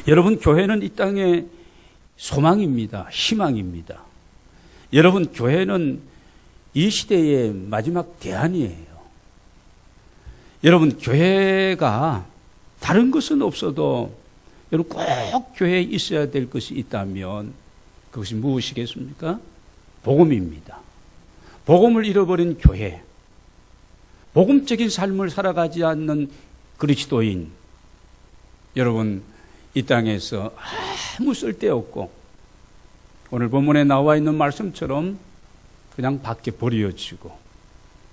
여러분, 교회는 이 땅의 소망입니다. 희망입니다. 여러분, 교회는 이 시대의 마지막 대안이에요. 여러분, 교회가 다른 것은 없어도 여러분 꼭 교회에 있어야 될 것이 있다면 그것이 무엇이겠습니까? 복음입니다. 복음을 잃어버린 교회, 복음적인 삶을 살아가지 않는 그리스도인, 여러분 이 땅에서 아무 쓸데없고 오늘 본문에 나와 있는 말씀처럼 그냥 밖에 버려지고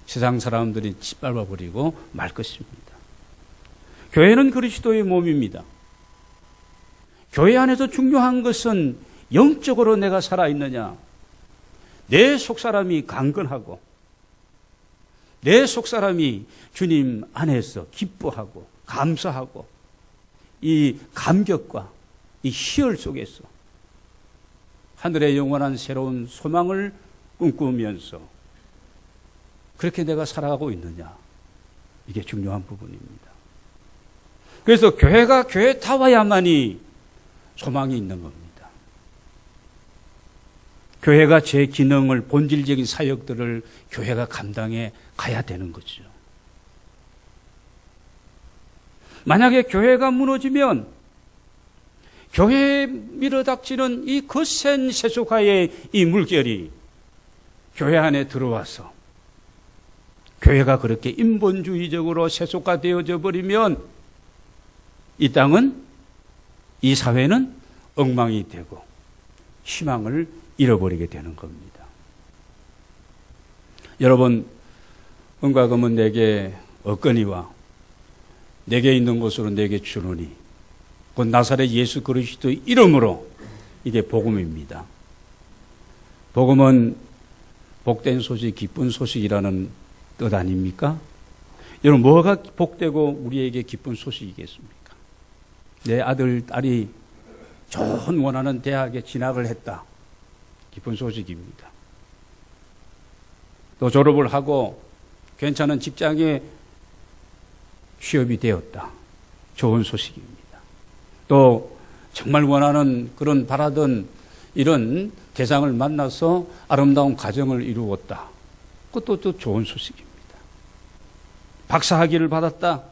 세상 사람들이 짓밟아 버리고 말 것입니다. 교회는 그리스도의 몸입니다. 교회 안에서 중요한 것은 영적으로 내가 살아있느냐, 내 속사람이 강건하고 내 속사람이 주님 안에서 기뻐하고 감사하고 이 감격과 이 희열 속에서 하늘의 영원한 새로운 소망을 꿈꾸면서 그렇게 내가 살아가고 있느냐, 이게 중요한 부분입니다. 그래서 교회가 교회타워야만이 소망이 있는 겁니다. 교회가 제 기능을, 본질적인 사역들을 교회가 감당해 가야 되는 거죠. 만약에 교회가 무너지면 교회에 밀어닥치는 이 거센 세속화의 이 물결이 교회 안에 들어와서 교회가 그렇게 인본주의적으로 세속화되어져 버리면 이 땅은, 이 사회는 엉망이 되고 희망을 잃어버리게 되는 겁니다. 여러분, 은과 금은 내게 없거니와 내게 있는 것으로 내게 주노니 곧 나사렛 예수 그리스도의 이름으로, 이게 복음입니다. 복음은 복된 소식, 기쁜 소식이라는 뜻 아닙니까? 여러분, 뭐가 복되고 우리에게 기쁜 소식이겠습니까? 내 아들, 딸이 좋은 원하는 대학에 진학을 했다. 기쁜 소식입니다. 또 졸업을 하고 괜찮은 직장에 취업이 되었다. 좋은 소식입니다. 또 정말 원하는, 그런 바라던 이런 대상을 만나서 아름다운 가정을 이루었다. 그것도 또 좋은 소식입니다. 박사학위를 받았다.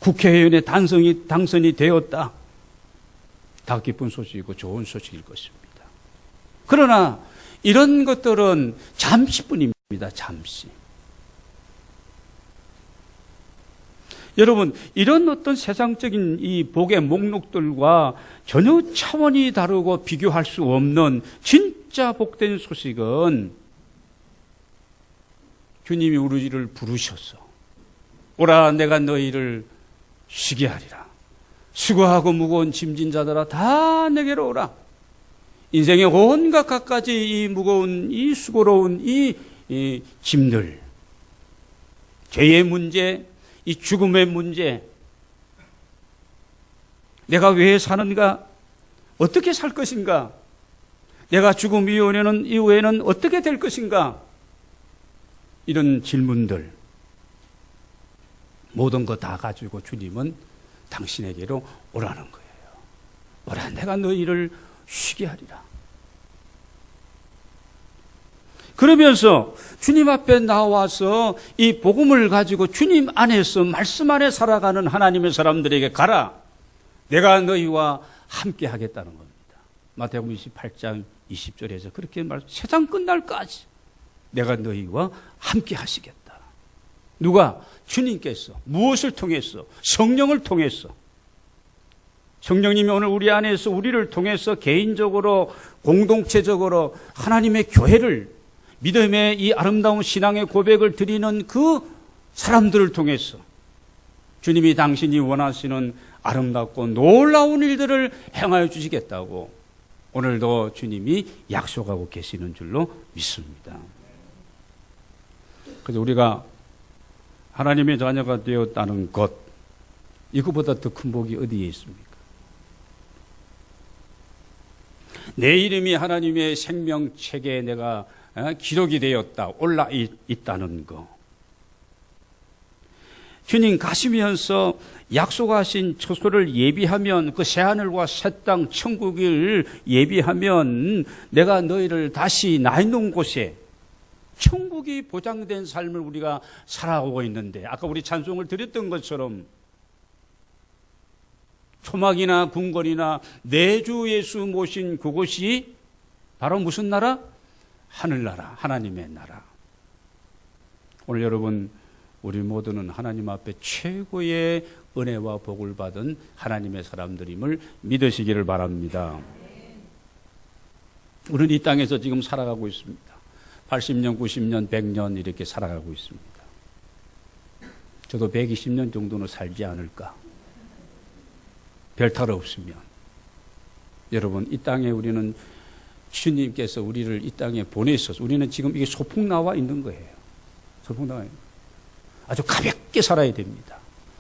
국회의원에 당선이 되었다. 다 기쁜 소식이고 좋은 소식일 것입니다. 그러나 이런 것들은 잠시뿐입니다. 잠시. 여러분, 이런 어떤 세상적인 이 복의 목록들과 전혀 차원이 다르고 비교할 수 없는 진짜 복된 소식은 주님이 우리를 부르셔서 오라, 내가 너희를 쉬게 하리라. 수고하고 무거운 짐진 자들아 다 내게로 오라. 인생의 온갖 갖가지 이 무거운, 이 수고로운 이 짐들, 죄의 문제, 이 죽음의 문제, 내가 왜 사는가, 어떻게 살 것인가, 내가 죽음 이후에는 어떻게 될 것인가, 이런 질문들 모든 거 다 가지고 주님은 당신에게로 오라는 거예요. 오라, 내가 너희를 쉬게 하리라. 그러면서 주님 앞에 나와서 이 복음을 가지고 주님 안에서, 말씀 안에 살아가는 하나님의 사람들에게 가라. 내가 너희와 함께 하겠다는 겁니다. 마태복음 28장 20절에서 그렇게 세상 끝날까지 내가 너희와 함께 하시겠다. 누가? 주님께서. 무엇을 통해서? 성령을 통해서. 성령님이 오늘 우리 안에서 우리를 통해서 개인적으로, 공동체적으로 하나님의 교회를, 믿음의 이 아름다운 신앙의 고백을 드리는 그 사람들을 통해서 주님이 당신이 원하시는 아름답고 놀라운 일들을 행하여 주시겠다고 오늘도 주님이 약속하고 계시는 줄로 믿습니다. 그래서 우리가 하나님의 자녀가 되었다는 것, 이것보다 더 큰 복이 어디에 있습니까? 내 이름이 하나님의 생명책에 내가 기록이 되었다, 올라 있다는 거. 주님 가시면서 약속하신 처소를 예비하면, 그 새하늘과 새 땅 천국을 예비하면 내가 너희를 다시 나 있는 곳에, 천국이 보장된 삶을 우리가 살아가고 있는데, 아까 우리 찬송을 드렸던 것처럼 초막이나 궁궐이나 내주 예수 모신 그곳이 바로 무슨 나라? 하늘나라, 하나님의 나라. 오늘 여러분, 우리 모두는 하나님 앞에 최고의 은혜와 복을 받은 하나님의 사람들임을 믿으시기를 바랍니다. 우리는 이 땅에서 지금 살아가고 있습니다. 80년, 90년, 100년 이렇게 살아가고 있습니다. 저도 120년 정도는 살지 않을까. 별 탈 없으면. 여러분, 이 땅에 우리는 주님께서 우리를 이 땅에 보내셔서 우리는 지금 이게 소풍 나와 있는 거예요. 소풍 나와 있는 거예요. 아주 가볍게 살아야 됩니다.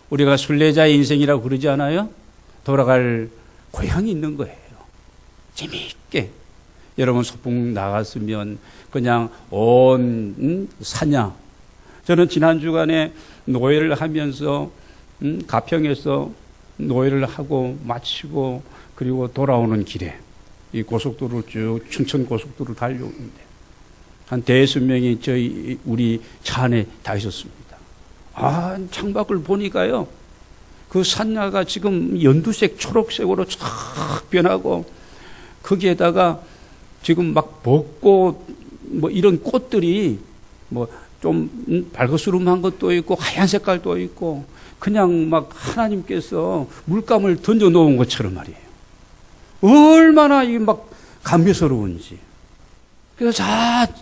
우리가 순례자의 인생이라고 그러지 않아요? 돌아갈 고향이 있는 거예요. 재미있게. 여러분 소풍 나갔으면 그냥 온 사냐. 저는 지난 주간에 노예를 하면서 가평에서 노예를 하고 마치고 그리고 돌아오는 길에 이 고속도로를 쭉 춘천 고속도로를 달려오는데 한 대여섯 명이 우리 차 안에 다 있었습니다. 창밖을 보니까요, 그 산야가 지금 연두색, 초록색으로 쫙 변하고, 거기에다가 지금 막 벚꽃, 뭐 이런 꽃들이 뭐 좀 발거스름한 것도 있고, 하얀 색깔도 있고, 그냥 막 하나님께서 물감을 던져 놓은 것처럼 말이에요. 얼마나 이게 막 감격스러운지. 그래서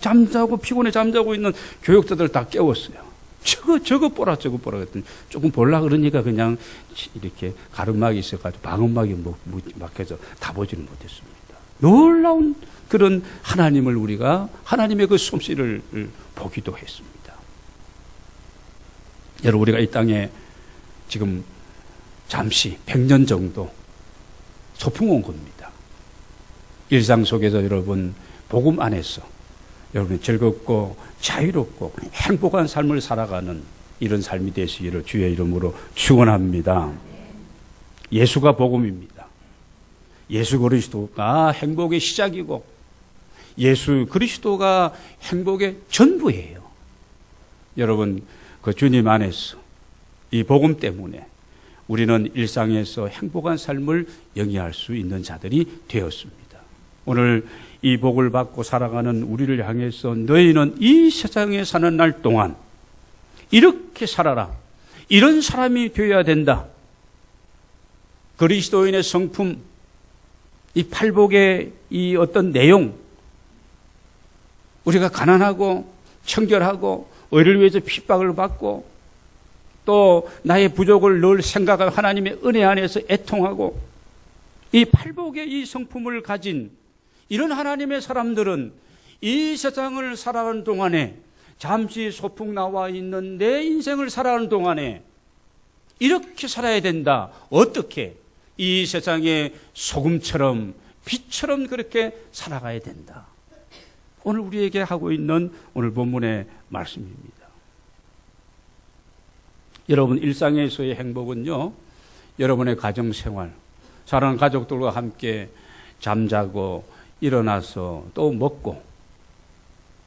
잠자고, 피곤해 잠자고 있는 교육자들 다 깨웠어요. 저거 보라 그랬더니 조금 볼라 그러니까 그냥 이렇게 가름막이 있어가지고 방음막이 막혀서 다 보지는 못했습니다. 놀라운 그런 하나님을 우리가 하나님의 그 솜씨를 보기도 했습니다. 여러분, 우리가 이 땅에 지금 잠시 100년 정도 소풍 온 겁니다. 일상 속에서 여러분 복음 안에서 여러분이 즐겁고 자유롭고 행복한 삶을 살아가는 이런 삶이 되시기를 주의 이름으로 축원합니다. 예수가 복음입니다. 예수 그리스도가 행복의 시작이고 예수 그리스도가 행복의 전부예요. 여러분, 그 주님 안에서 이 복음 때문에 우리는 일상에서 행복한 삶을 영위할 수 있는 자들이 되었습니다. 오늘 이 복을 받고 살아가는 우리를 향해서 너희는 이 세상에 사는 날 동안 이렇게 살아라. 이런 사람이 되어야 된다. 그리스도인의 성품, 이 팔복의 이 어떤 내용, 우리가 가난하고 청결하고 의를 위해서 핍박을 받고 또 나의 부족을 늘 생각하고 하나님의 은혜 안에서 애통하고 이 팔복의 이 성품을 가진 이런 하나님의 사람들은 이 세상을 살아가는 동안에 잠시 소풍 나와 있는 내 인생을 살아가는 동안에 이렇게 살아야 된다. 어떻게? 이 세상의 소금처럼 빛처럼 그렇게 살아가야 된다. 오늘 우리에게 하고 있는 오늘 본문의 말씀입니다. 여러분, 일상에서의 행복은요, 여러분의 가정생활, 사랑하는 가족들과 함께 잠자고 일어나서 또 먹고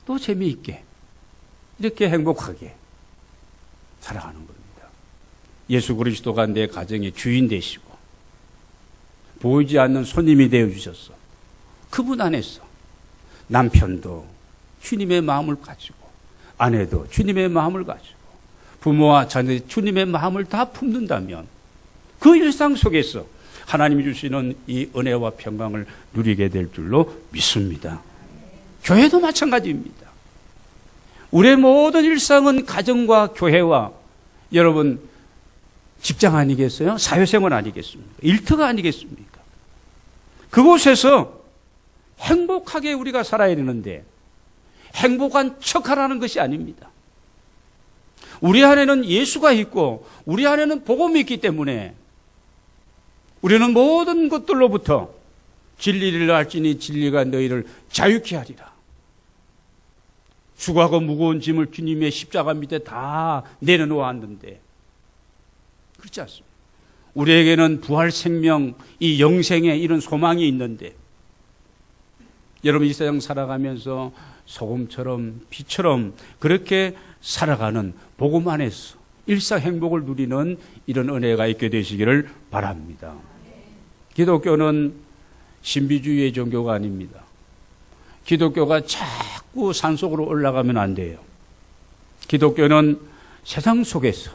또 재미있게 이렇게 행복하게 살아가는 겁니다. 예수 그리스도가 내 가정의 주인 되시고 보이지 않는 손님이 되어주셔서 그분 안에서 남편도 주님의 마음을 가지고 아내도 주님의 마음을 가지고 부모와 자녀 주님의 마음을 다 품는다면 그 일상 속에서 하나님이 주시는 이 은혜와 평강을 누리게 될 줄로 믿습니다. 교회도 마찬가지입니다. 우리의 모든 일상은 가정과 교회와 여러분 직장 아니겠어요? 사회생활 아니겠습니까? 일터가 아니겠습니까? 그곳에서 행복하게 우리가 살아야 되는데 행복한 척하라는 것이 아닙니다. 우리 안에는 예수가 있고 우리 안에는 복음이 있기 때문에 우리는 모든 것들로부터 진리를 알지니 진리가 너희를 자유케 하리라. 수고하고 무거운 짐을 주님의 십자가 밑에 다 내려놓았는데 그렇지 않습니다. 우리에게는 부활 생명, 이 영생의 이런 소망이 있는데 여러분 이 세상 살아가면서 소금처럼 빛처럼 그렇게 살아가는 복음 안에서 일상 행복을 누리는 이런 은혜가 있게 되시기를 바랍니다. 기독교는 신비주의의 종교가 아닙니다. 기독교가 자꾸 산속으로 올라가면 안 돼요. 기독교는 세상 속에서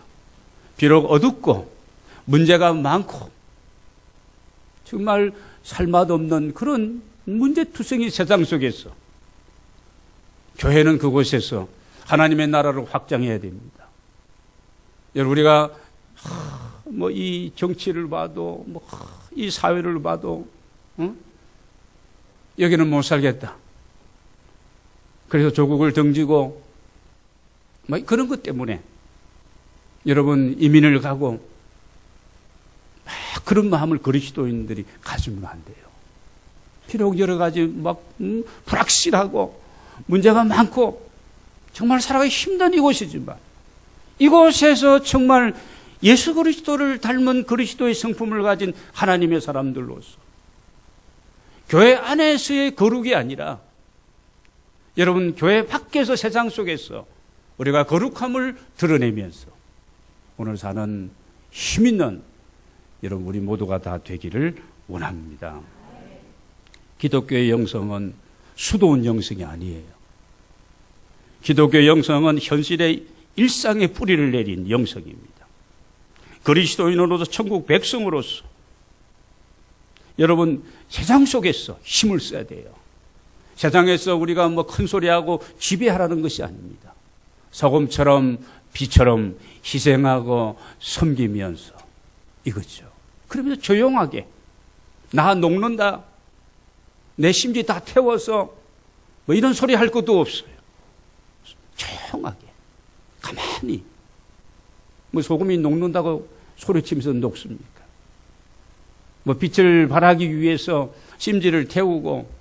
비록 어둡고 문제가 많고 정말 살맛없는 그런 문제투성이 세상 속에서 교회는 그곳에서 하나님의 나라를 확장해야 됩니다. 여러분 우리가 뭐 이 정치를 봐도 뭐 이 사회를 봐도 여기는 못 살겠다. 그래서 조국을 등지고 뭐 그런 것 때문에 여러분 이민을 가고 그런 마음을 그리스도인들이 가지면 안 돼요. 비록 여러 가지 막 불확실하고 문제가 많고 정말 살아가기 힘든 이곳이지만 이곳에서 정말 예수 그리스도를 닮은 그리스도의 성품을 가진 하나님의 사람들로서 교회 안에서의 거룩이 아니라 여러분 교회 밖에서 세상 속에서 우리가 거룩함을 드러내면서 오늘 사는 힘있는 여러분 우리 모두가 다 되기를 원합니다. 기독교의 영성은 수도원 영성이 아니에요. 기독교의 영성은 현실의 일상의 뿌리를 내린 영성입니다. 그리스도인으로서 천국 백성으로서 여러분 세상 속에서 힘을 써야 돼요. 세상에서 우리가 뭐 큰 소리하고 지배하라는 것이 아닙니다. 소금처럼 비처럼 희생하고 섬기면서 이거죠. 그러면서 조용하게 나 녹는다. 내 심지 다 태워서 뭐 이런 소리 할 것도 없어요. 조용하게 가만히 뭐 소금이 녹는다고 소리치면서 녹습니까? 뭐 빛을 발하기 위해서 심지를 태우고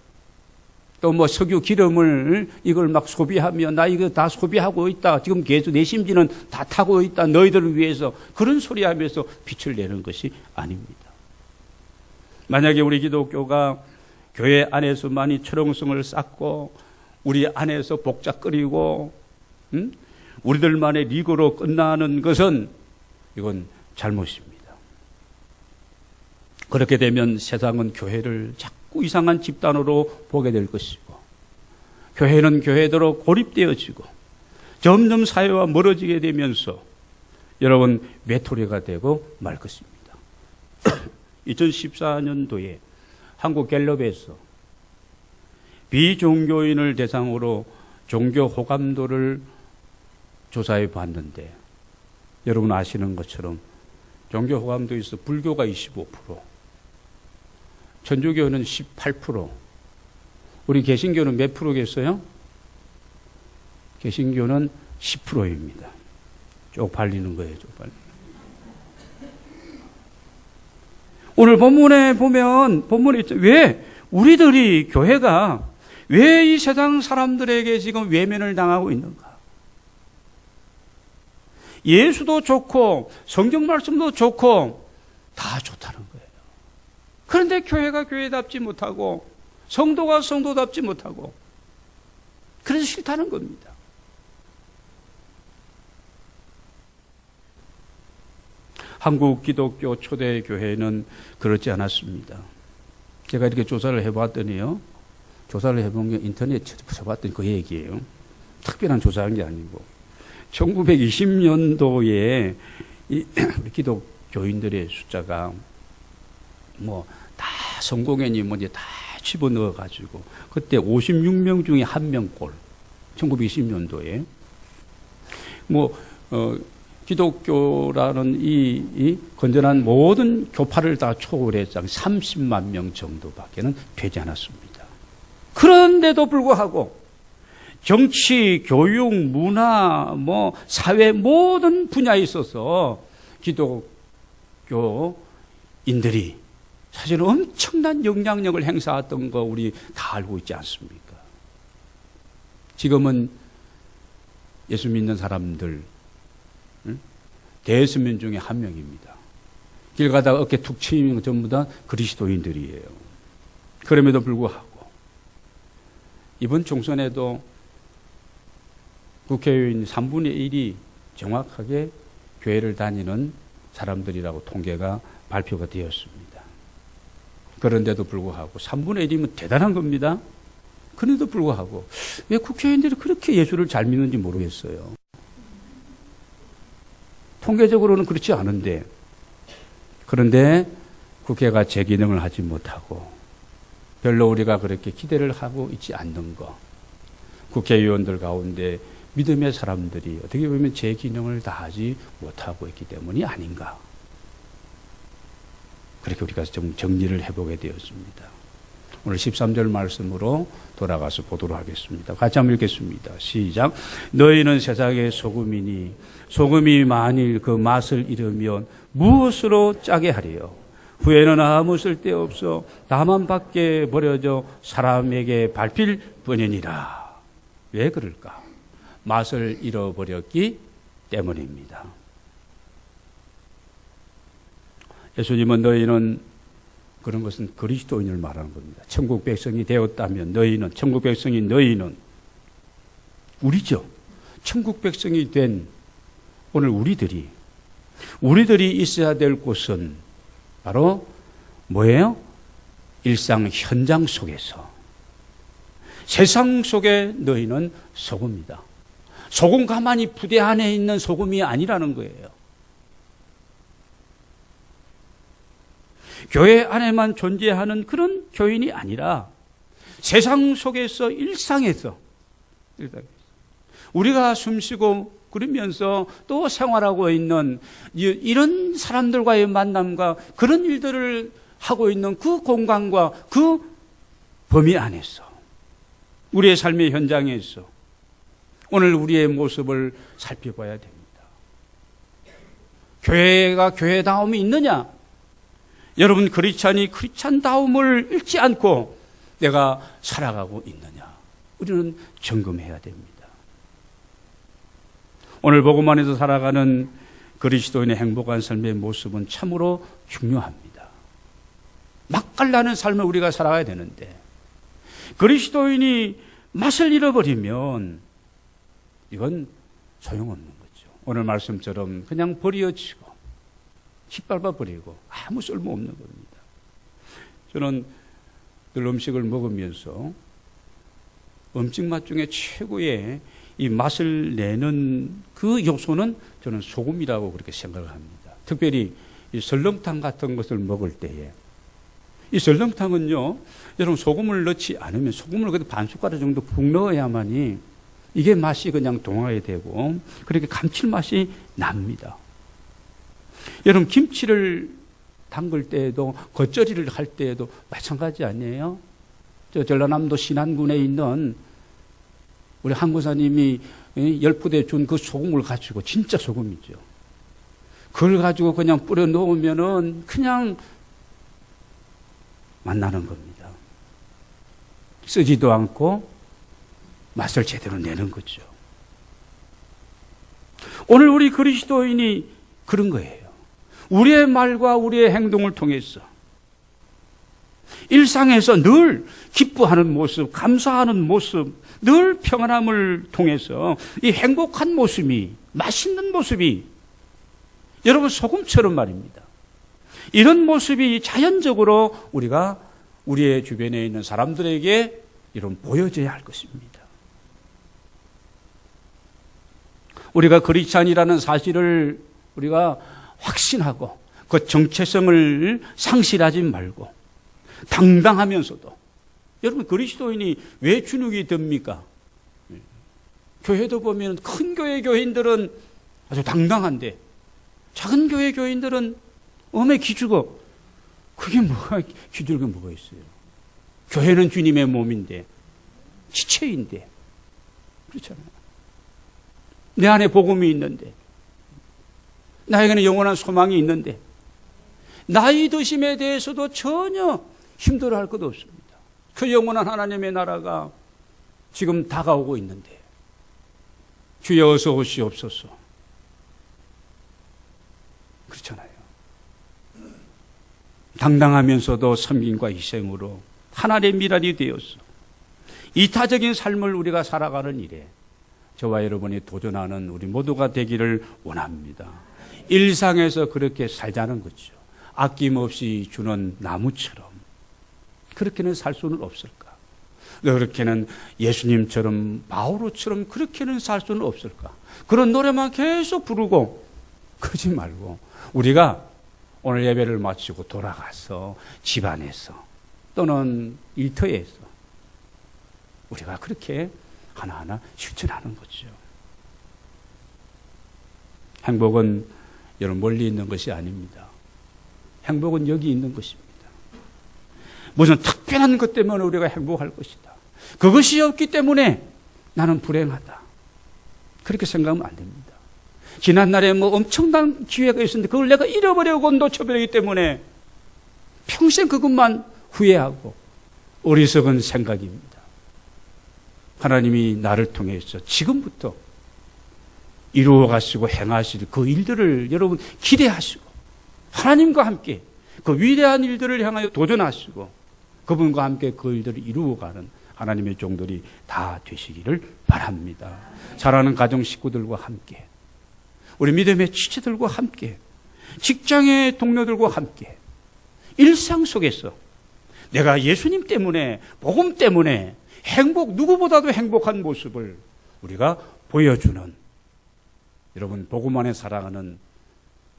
또 뭐 석유 기름을 이걸 막 소비하며 나 이거 다 소비하고 있다. 지금 계속 내 심지는 다 타고 있다. 너희들을 위해서 그런 소리 하면서 빛을 내는 것이 아닙니다. 만약에 우리 기독교가 교회 안에서만이 철옹성을 쌓고 우리 안에서 복잡거리고 우리들만의 리그로 끝나는 것은 이건 잘못입니다. 그렇게 되면 세상은 교회를 자꾸 이상한 집단으로 보게 될 것이고 교회는 교회대로 고립되어지고 점점 사회와 멀어지게 되면서 여러분 외톨이가 되고 말 것입니다. 2014년도에 한국갤럽에서 비종교인을 대상으로 종교 호감도를 조사해 봤는데 여러분 아시는 것처럼 종교 호감도에서 불교가 25%, 천주교는 18%, 우리 개신교는 몇 프로겠어요? 개신교는 10%입니다. 쪽팔리는 거예요, 쪽팔리는. 오늘 본문에 보면, 본문에 있죠. 왜 우리들이 교회가 왜 이 세상 사람들에게 지금 외면을 당하고 있는가? 예수도 좋고 성경 말씀도 좋고 다 좋다는 거예요. 그런데 교회가 교회답지 못하고 성도가 성도답지 못하고 그래서 싫다는 겁니다. 한국 기독교 초대 교회는 그렇지 않았습니다. 제가 이렇게 조사를 해봤더니요. 조사를 해본 게 인터넷에 쳐봤더니 그 얘기예요. 특별한 조사한 게 아니고 1920년도에 우리 기독교인들의 숫자가 뭐 다 성공회니 뭐지 다 집어넣어 가지고 그때 56명 중에 1명꼴 1920년도에 뭐 기독교라는 이 건전한 모든 교파를 다 초월해서 30만 명 정도밖에는 되지 않았습니다. 그런데도 불구하고 정치, 교육, 문화, 뭐 사회 모든 분야에 있어서 기독교인들이 사실 엄청난 영향력을 행사했던 거 우리 다 알고 있지 않습니까? 지금은 예수 믿는 사람들 대수면 중에 한 명입니다. 길 가다가 어깨 툭 치면 전부 다 그리스도인들이에요. 그럼에도 불구하고 이번 총선에도 국회의원 3분의 1이 정확하게 교회를 다니는 사람들이라고 통계가 발표가 되었습니다. 그런데도 불구하고 3분의 1이면 대단한 겁니다. 그런데도 불구하고 왜 국회의원들이 그렇게 예수를 잘 믿는지 모르겠어요. 통계적으로는 그렇지 않은데, 그런데 국회가 제 기능을 하지 못하고 별로 우리가 그렇게 기대를 하고 있지 않는 거, 국회의원들 가운데 믿음의 사람들이 어떻게 보면 제 기능을 다하지 못하고 있기 때문이 아닌가, 그렇게 우리가 좀 정리를 해보게 되었습니다. 오늘 13절 말씀으로 돌아가서 보도록 하겠습니다. 같이 한번 읽겠습니다. 시작. 너희는 세상의 소금이니 소금이 만일 그 맛을 잃으면 무엇으로 짜게 하리요? 후에는 아무 쓸데없어 다만 밖에 버려져 사람에게 밟힐 뿐이니라. 왜 그럴까? 맛을 잃어버렸기 때문입니다. 예수님은 너희는, 그런 것은 그리스도인을 말하는 겁니다. 천국 백성이 되었다면 너희는, 천국 백성이 너희는 우리죠. 천국 백성이 된 오늘 우리들이 있어야 될 곳은 바로 뭐예요? 일상 현장 속에서, 세상 속에 너희는 소금이다. 소금 가만히 부대 안에 있는 소금이 아니라는 거예요. 교회 안에만 존재하는 그런 교인이 아니라 세상 속에서 일상에서 우리가 숨쉬고 그러면서 또 생활하고 있는 이런 사람들과의 만남과 그런 일들을 하고 있는 그 공간과 그 범위 안에서, 우리의 삶의 현장에서 오늘 우리의 모습을 살펴봐야 됩니다. 교회가 교회다움이 있느냐? 여러분, 크리스찬이 크리스찬다움을 잃지 않고 내가 살아가고 있느냐? 우리는 점검해야 됩니다. 오늘 복음 안에서 살아가는 그리스도인의 행복한 삶의 모습은 참으로 중요합니다. 맛깔나는 삶을 우리가 살아가야 되는데, 그리스도인이 맛을 잃어버리면 이건 소용없는 거죠. 오늘 말씀처럼 그냥 버려지고 짓밟아버리고 아무 쓸모없는 겁니다. 저는 늘 음식을 먹으면서 음식 맛 중에 최고의 이 맛을 내는 그 요소는 저는 소금이라고 그렇게 생각을 합니다. 특별히 이 설렁탕 같은 것을 먹을 때에, 이 설렁탕은요, 여러분 소금을 넣지 않으면, 소금을 그래도 반 숟가락 정도 푹 넣어야만이 이게 맛이 그냥 동하게 되고 그렇게 감칠맛이 납니다. 여러분, 김치를 담글 때에도, 겉절이를 할 때에도 마찬가지 아니에요? 저 전라남도 신안군에 있는 우리 한구사님이 열포대 준 그 소금을 가지고, 진짜 소금이죠. 그걸 가지고 그냥 뿌려 놓으면은 그냥 맛나는 겁니다. 쓰지도 않고 맛을 제대로 내는 거죠. 오늘 우리 그리스도인이 그런 거예요. 우리의 말과 우리의 행동을 통해서 일상에서 늘 기뻐하는 모습, 감사하는 모습, 늘 평안함을 통해서 이 행복한 모습이, 맛있는 모습이, 여러분 소금처럼 말입니다. 이런 모습이 자연적으로 우리가 우리의 주변에 있는 사람들에게 이런 보여져야 할 것입니다. 우리가 그리스찬이라는 사실을 우리가 확신하고 그 정체성을 상실하지 말고 당당하면서도, 여러분 그리스도인이 왜 주눅이 듭니까? 교회도 보면 큰 교회 교인들은 아주 당당한데 작은 교회 교인들은 엄에 기죽어. 그게 뭐가 기죽은 뭐가 있어요? 교회는 주님의 몸인데, 지체인데, 그렇잖아요. 내 안에 복음이 있는데, 나에게는 영원한 소망이 있는데, 나이 드심에 대해서도 전혀 힘들어할 것도 없습니다. 그 영원한 하나님의 나라가 지금 다가오고 있는데, 주여 어서 오시옵소서. 그렇잖아요. 당당하면서도 섬김과 희생으로 하나님의 미랄이 되어서 이타적인 삶을 우리가 살아가는 일에 저와 여러분이 도전하는 우리 모두가 되기를 원합니다. 일상에서 그렇게 살자는 거죠. 아낌없이 주는 나무처럼 그렇게는 살 수는 없을까? 그렇게는 예수님처럼 바오로처럼 그렇게는 살 수는 없을까? 그런 노래만 계속 부르고 그러지 말고 우리가 오늘 예배를 마치고 돌아가서 집안에서 또는 일터에서 우리가 그렇게 하나하나 실천하는 거죠. 행복은 여러분 멀리 있는 것이 아닙니다. 행복은 여기 있는 것입니다. 무슨 특별한 것 때문에 우리가 행복할 것이다. 그것이 없기 때문에 나는 불행하다. 그렇게 생각하면 안 됩니다. 지난날에 뭐 엄청난 기회가 있었는데 그걸 내가 잃어버리고 놓쳐버리기 때문에 평생 그것만 후회하고 어리석은 생각입니다. 하나님이 나를 통해서 지금부터 이루어 가시고 행하실 그 일들을 여러분 기대하시고 하나님과 함께 그 위대한 일들을 향하여 도전하시고 그분과 함께 그 일들을 이루어가는 하나님의 종들이 다 되시기를 바랍니다. 사랑하는 가정 식구들과 함께 우리 믿음의 지체들과 함께 직장의 동료들과 함께 일상 속에서 내가 예수님 때문에 복음 때문에 누구보다도 행복한 모습을 우리가 보여주는 여러분 복음 안에 사랑하는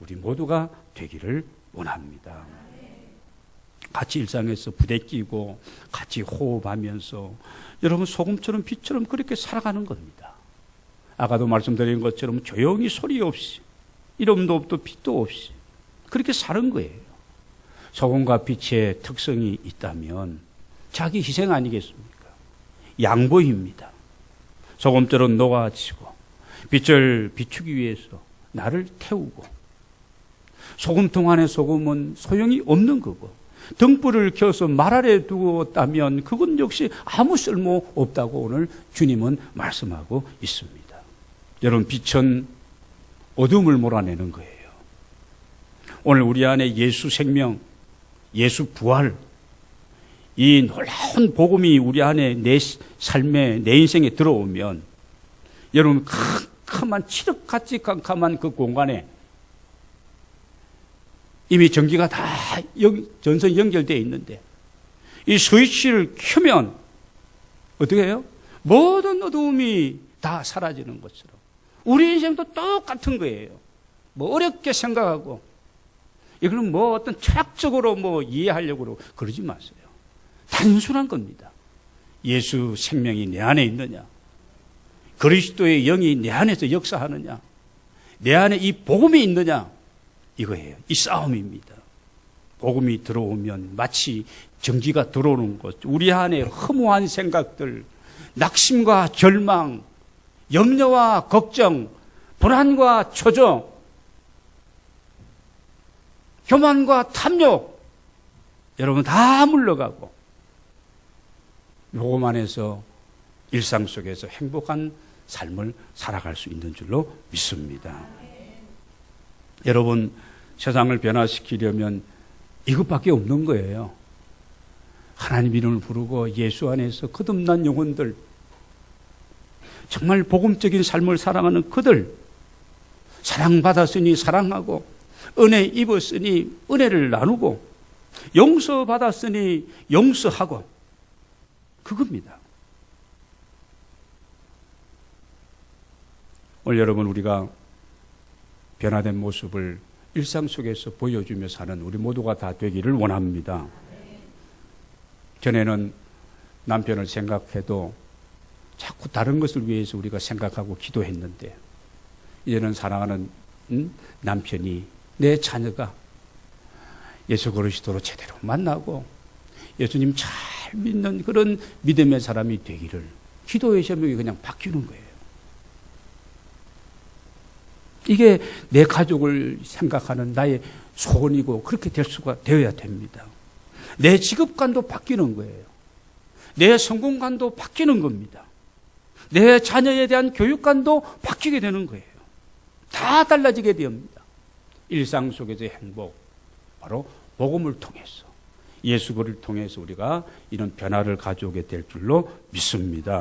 우리 모두가 되기를 원합니다. 같이 일상에서 부대끼고 같이 호흡하면서 여러분 소금처럼 빛처럼 그렇게 살아가는 겁니다. 아까도 말씀드린 것처럼 조용히 소리 없이 이름도 없고 빛도 없이 그렇게 사는 거예요. 소금과 빛의 특성이 있다면 자기 희생 아니겠습니까? 양보입니다. 소금처럼 녹아지고 빛을 비추기 위해서 나를 태우고 소금통 안에 소금은 소용이 없는 거고 등불을 켜서 말 아래 두었다면 그건 역시 아무 쓸모 없다고 오늘 주님은 말씀하고 있습니다. 여러분 빛은 어둠을 몰아내는 거예요. 오늘 우리 안에 예수 생명, 예수 부활 이 놀라운 복음이 우리 안에 내 삶에 내 인생에 들어오면 여러분 캄캄한 칠흑같이 캄캄한 그 공간에 이미 전기가 다 전선 연결되어 있는데 이 스위치를 켜면 어떻게 해요? 모든 어두움이 다 사라지는 것처럼 우리 인생도 똑같은 거예요. 뭐 어렵게 생각하고 이거는 뭐 어떤 철학적으로 뭐 이해하려고 그러지 마세요. 단순한 겁니다. 예수 생명이 내 안에 있느냐? 그리스도의 영이 내 안에서 역사하느냐? 내 안에 이 복음이 있느냐? 이거예요. 이 싸움입니다. 복음이 들어오면 마치 전기가 들어오는 것. 우리 안에 허무한 생각들, 낙심과 절망, 염려와 걱정, 불안과 초조, 교만과 탐욕, 여러분 다 물러가고 복음 안에서 일상 속에서 행복한 삶을 살아갈 수 있는 줄로 믿습니다. 여러분 세상을 변화시키려면 이것밖에 없는 거예요. 하나님 이름을 부르고 예수 안에서 거듭난 영혼들, 정말 복음적인 삶을 살아가는 그들, 사랑받았으니 사랑하고 은혜 입었으니 은혜를 나누고 용서받았으니 용서하고 그겁니다. 오늘 여러분 우리가 변화된 모습을 일상 속에서 보여주며 사는 우리 모두가 다 되기를 원합니다. 전에는 남편을 생각해도 자꾸 다른 것을 위해서 우리가 생각하고 기도했는데 이제는 사랑하는 남편이 내 자녀가 예수 그리스도로 제대로 만나고 예수님 잘 믿는 그런 믿음의 사람이 되기를 기도의 제목이 그냥 바뀌는 거예요. 이게 내 가족을 생각하는 나의 소원이고 그렇게 되어야 됩니다. 내 직업관도 바뀌는 거예요. 내 성공관도 바뀌는 겁니다. 내 자녀에 대한 교육관도 바뀌게 되는 거예요. 다 달라지게 됩니다. 일상 속에서의 행복, 바로 복음을 통해서, 예수 그리스도를 통해서 우리가 이런 변화를 가져오게 될 줄로 믿습니다.